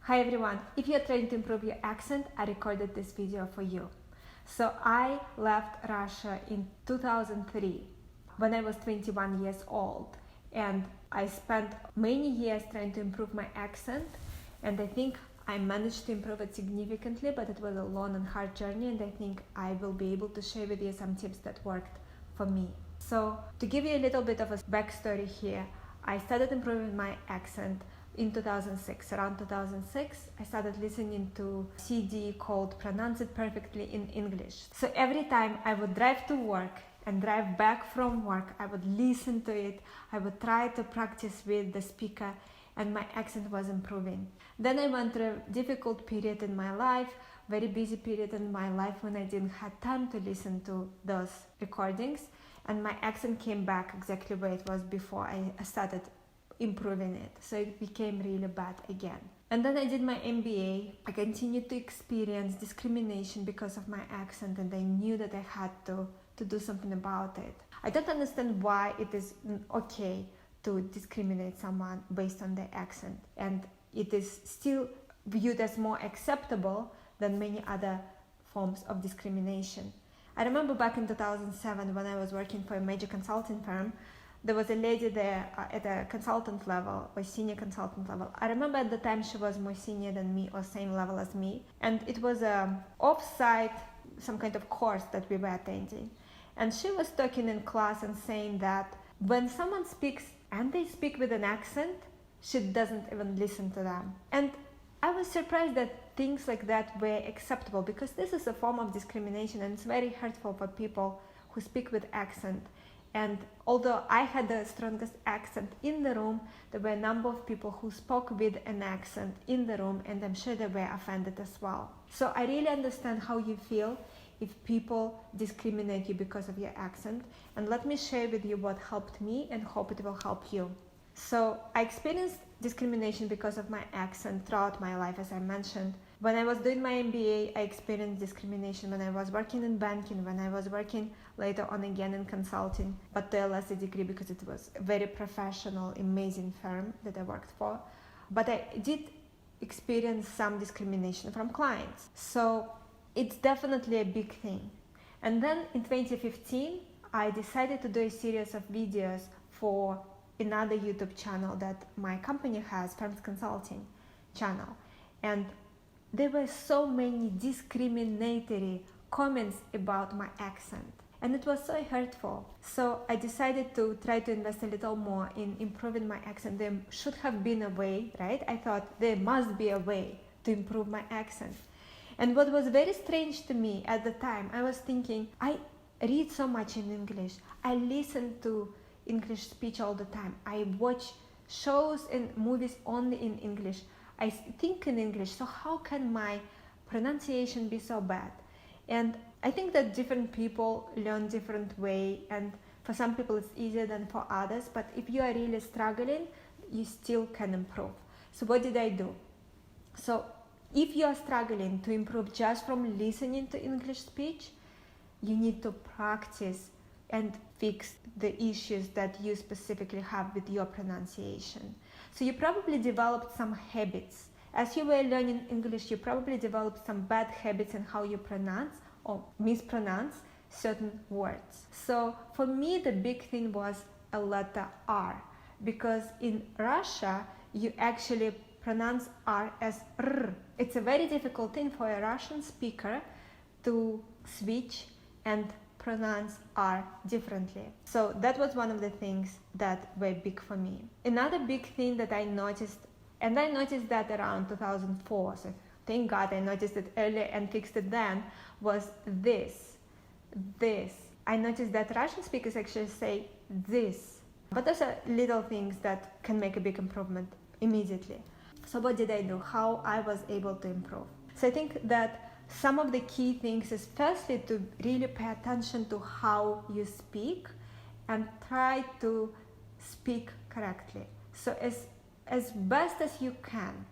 Hi everyone, if you're trying to improve your accent, I recorded this video for you. So I left Russia in 2003 when I was 21 years old, and I spent many years trying to improve my accent, and I think I managed to improve it significantly, but it was a long and hard journey, and I think I will be able to share with you some tips that worked for me. So to give you a little bit of a backstory here, I started improving my accent in 2006. Around 2006, I started listening to a CD called Pronounce It Perfectly in English. So every time I would drive to work and drive back from work, I would listen to it, I would try to practice with the speaker, and my accent was improving. Then I went through a difficult period in my life, very busy period in my life when I didn't have time to listen to those recordings, and my accent came back exactly where it was before I started improving it. So it became really bad again. And then I did my MBA. I continued to experience discrimination because of my accent, and I knew that I had to do something about it. I don't understand why it is okay to discriminate someone based on their accent, and it is still viewed as more acceptable than many other forms of discrimination. I remember back in 2007 when I was working for a major consulting firm, there was a lady there at a consultant level or senior consultant level. I remember at the time she was more senior than me or same level as me, and it was a off-site, some kind of course that we were attending. And she was talking in class and saying that when someone speaks and they speak with an accent, she doesn't even listen to them. And I was surprised that things like that were acceptable, because this is a form of discrimination and it's very hurtful for people who speak with accent. And although I had the strongest accent in the room, there were a number of people who spoke with an accent in the room, and I'm sure they were offended as well. So I really understand how you feel if people discriminate you because of your accent. And let me share with you what helped me and hope it will help you. So I experienced discrimination because of my accent throughout my life, as I mentioned. When I was doing my MBA, I experienced discrimination when I was working in banking, when I was working later on again in consulting, but to a lesser degree because it was a very professional, amazing firm that I worked for. But I did experience some discrimination from clients. So it's definitely a big thing. And then in 2015, I decided to do a series of videos for another YouTube channel that my company has, FIRMSconsulting channel. And there were so many discriminatory comments about my accent, and it was so hurtful. So I decided to try to invest a little more in improving my accent. There should have been a way, right? I thought there must be a way to improve my accent. And what was very strange to me at the time, I was thinking, I read so much in English, I listen to English speech all the time, I watch shows and movies only in English, I think in English, so how can my pronunciation be so bad? And I think that different people learn different way, and for some people it's easier than for others, but if you are really struggling, you still can improve. So what did I do? So if you are struggling to improve just from listening to English speech, you need to practice and fix the issues that you specifically have with your pronunciation. So you probably developed some habits. As you were learning English, you probably developed some bad habits in how you pronounce or mispronounce certain words. So for me, the big thing was a letter R, because in Russia, you actually pronounce R as R. It's a very difficult thing for a Russian speaker to switch and pronounce R differently. So that was one of the things that were big for me. Another big thing that I noticed, and I noticed that around 2004, so thank God I noticed it earlier and fixed it then, was this. I noticed that Russian speakers actually say this. But those are little things that can make a big improvement immediately. So what did I do? How I was able to improve? So I think that some of the key things is firstly to really pay attention to how you speak and try to speak correctly. So as best as you can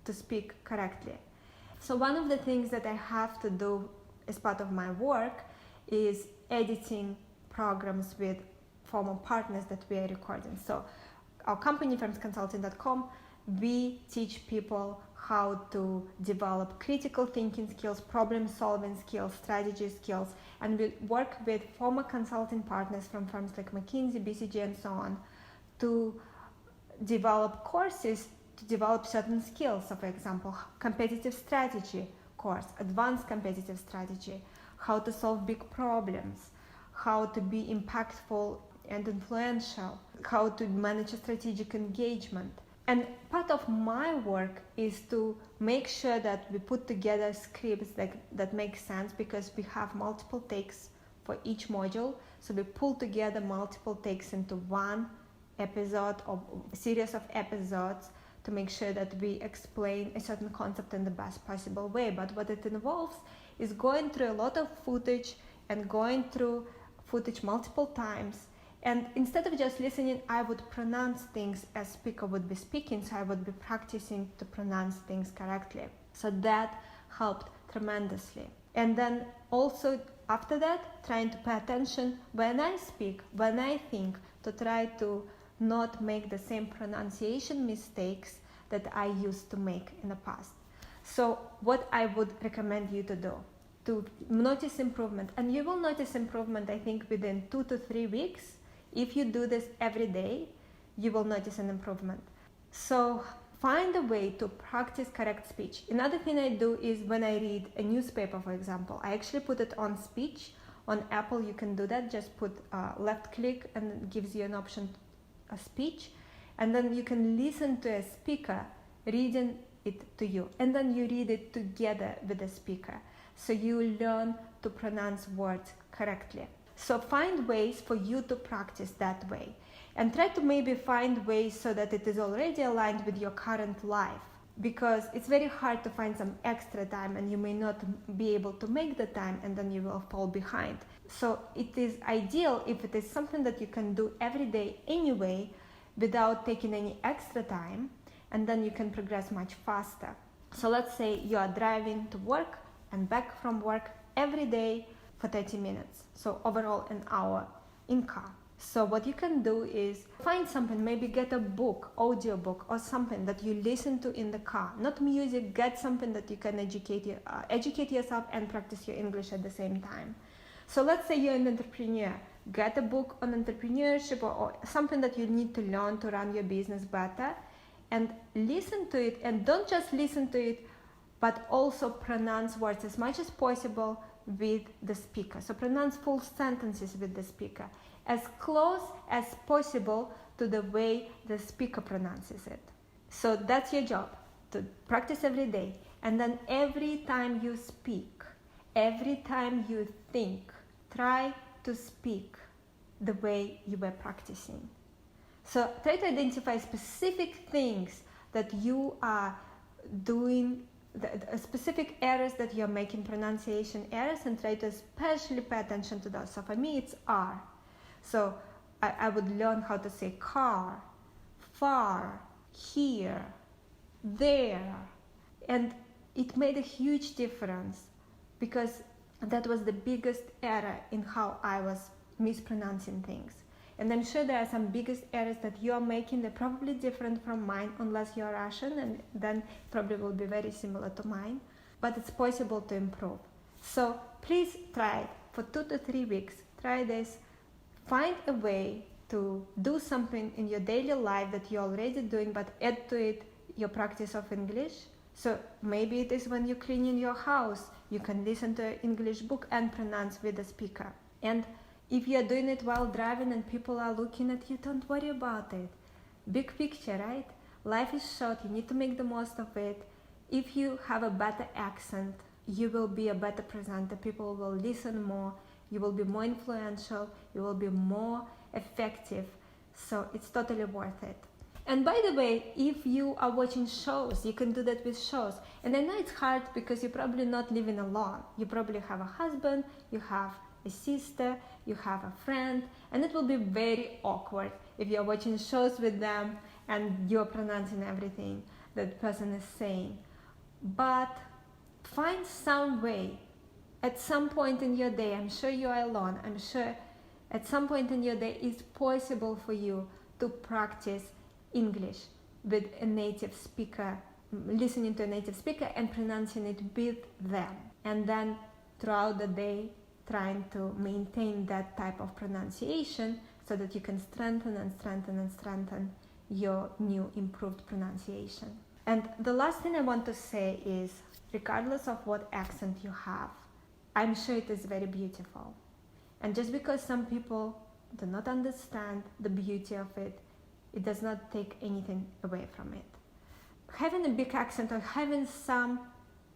to speak correctly. So one of the things that I have to do as part of my work is editing programs with former partners that we are recording. So our company, FIRMSconsulting.com, we teach people how to develop critical thinking skills, problem solving skills, strategy skills, and we work with former consulting partners from firms like McKinsey, BCG, and so on to develop courses to develop certain skills. So for example, competitive strategy course, advanced competitive strategy, how to solve big problems, how to be impactful and influential, how to manage a strategic engagement. And part of my work is to make sure that we put together scripts that make sense, because we have multiple takes for each module. So we pull together multiple takes into one episode or a series of episodes to make sure that we explain a certain concept in the best possible way. But what it involves is going through a lot of footage and going through footage multiple times. And instead of just listening, I would pronounce things as speaker would be speaking, so I would be practicing to pronounce things correctly. So that helped tremendously. And then also after that, trying to pay attention when I speak, when I think, to try to not make the same pronunciation mistakes that I used to make in the past. So what I would recommend you to do, to notice improvement, and you will notice improvement, I think, within 2 to 3 weeks. If you do this every day, you will notice an improvement. So find a way to practice correct speech. Another thing I do is when I read a newspaper, for example, I actually put it on speech. On Apple, you can do that. Just put left click and it gives you an option, a speech. And then you can listen to a speaker reading it to you. And then you read it together with the speaker. So you learn to pronounce words correctly. So find ways for you to practice that way, and try to maybe find ways so that it is already aligned with your current life, because it's very hard to find some extra time and you may not be able to make the time, and then you will fall behind. So it is ideal if it is something that you can do every day anyway without taking any extra time, and then you can progress much faster. So let's say you are driving to work and back from work every day for 30 minutes. So overall an hour in car. So what you can do is find something, maybe get a book, audio book or something that you listen to in the car. Not music, get something that you can educate yourself and practice your English at the same time. So let's say you're an entrepreneur. Get a book on entrepreneurship or something that you need to learn to run your business better, and listen to it. And don't just listen to it, but also pronounce words as much as possible with the speaker. So pronounce full sentences with the speaker, as close as possible to the way the speaker pronounces it. So that's your job, to practice every day. And then every time you speak, every time you think, try to speak the way you were practicing. So try to identify specific things that you are doing, the specific errors that you're making, pronunciation errors, and try to especially pay attention to those. So for me, it's R. So I would learn how to say car, far, here, there. And it made a huge difference, because that was the biggest error in how I was mispronouncing things. And I'm sure there are some biggest errors that you are making. They're probably different from mine, unless you're Russian, and then probably will be very similar to mine. But it's possible to improve. So please try it for 2 to 3 weeks. Try this. Find a way to do something in your daily life that you're already doing, but add to it your practice of English. So maybe it is when you're cleaning your house, you can listen to an English book and pronounce with the speaker. And if you're doing it while driving and people are looking at you, don't worry about it. Big picture, right? Life is short, you need to make the most of it. If you have a better accent, you will be a better presenter, people will listen more, you will be more influential, you will be more effective. So it's totally worth it. And by the way, if you are watching shows, you can do that with shows. And I know it's hard because you're probably not living alone. You probably have a husband, you have a sister, you have a friend, and it will be very awkward if you're watching shows with them and you're pronouncing everything that person is saying. But find some way, at some point in your day, I'm sure you are alone, I'm sure at some point in your day it's possible for you to practice English with a native speaker listening to a native speaker and pronouncing it with them, and then throughout the day trying to maintain that type of pronunciation so that you can strengthen your new improved pronunciation. And the last thing I want to say is, regardless of what accent you have, I'm sure it is very beautiful. And just because some people do not understand the beauty of it, it does not take anything away from it. Having a big accent or having some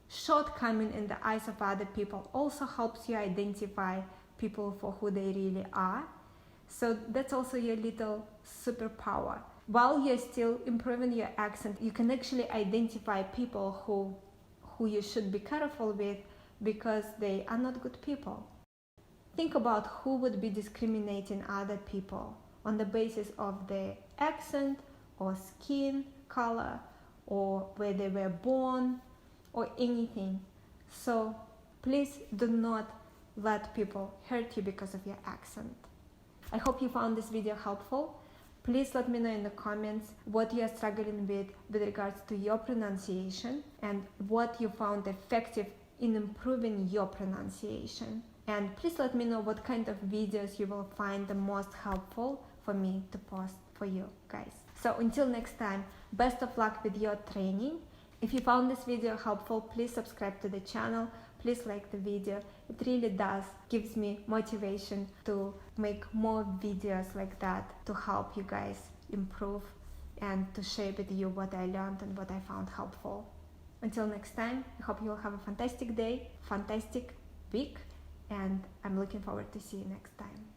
shortcoming in the eyes of other people also helps you identify people for who they really are. So that's also your little superpower. While you're still improving your accent, you can actually identify people who you should be careful with because they are not good people. Think about who would be discriminating other people on the basis of their accent or skin color or where they were born or anything. So please do not let people hurt you because of your accent. I hope you found this video helpful. Please let me know in the comments what you are struggling with regards to your pronunciation and what you found effective in improving your pronunciation. And please let me know what kind of videos you will find the most helpful for me to post for you guys. So until next time, best of luck with your training. If you found this video helpful, please subscribe to the channel. Please like the video. It really gives me motivation to make more videos like that to help you guys improve and to share with you what I learned and what I found helpful. Until next time, I hope you will have a fantastic day, fantastic week, and I'm looking forward to see you next time.